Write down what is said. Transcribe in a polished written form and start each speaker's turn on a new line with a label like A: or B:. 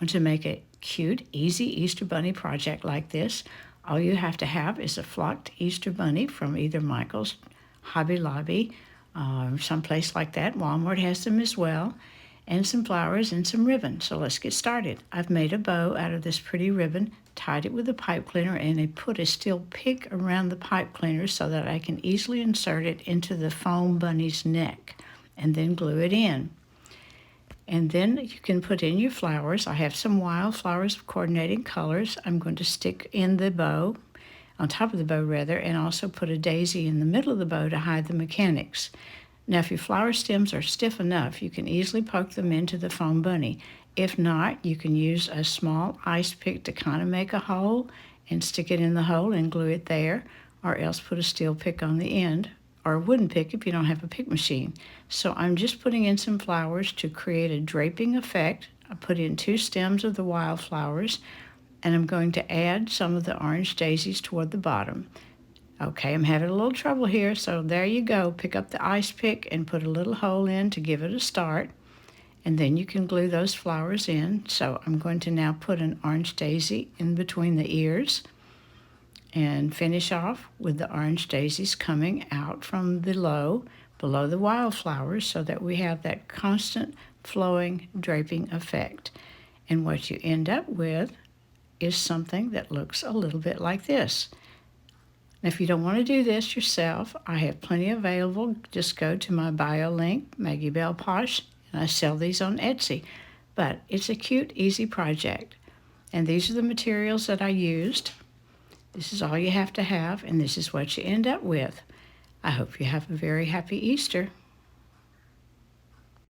A: Want to make a cute, easy Easter bunny project like this? All you have to have is a flocked Easter bunny from either Michael's, Hobby Lobby, someplace like that. Walmart has them as well, and some flowers and some ribbon. So let's get started. I've made a bow out of this pretty ribbon, tied it with a pipe cleaner, and I put a steel pick around the pipe cleaner so that I can easily insert it into the foam bunny's neck and then glue it in. And then you can put in your flowers. I have some wildflowers of coordinating colors I'm going to stick in the bow, on top of the bow rather, and also put a daisy in the middle of the bow to hide the mechanics. Now if your flower stems are stiff enough, you can easily poke them into the foam bunny. If not, you can use a small ice pick to kind of make a hole and stick it in the hole and glue it there, or else put a steel pick on the end, or a wooden pick if you don't have a pick machine. So I'm just putting in some flowers to create a draping effect. I put in 2 stems of the wildflowers, and I'm going to add some of the orange daisies toward the bottom. Okay, I'm having a little trouble here, so there you go. Pick up the ice pick and put a little hole in to give it a start, and then you can glue those flowers in. So I'm going to now put an orange daisy in between the ears and finish off with the orange daisies coming out from below the wildflowers, so that we have that constant flowing draping effect. And what you end up with is something that looks a little bit like this. Now, if you don't want to do this yourself, I have plenty available. Just go to my bio link, Maggie Bell Posh, and I sell these on Etsy. But it's a cute, easy project. And these are the materials that I used. This is all you have to have, and this is what you end up with. I hope you have a very happy Easter.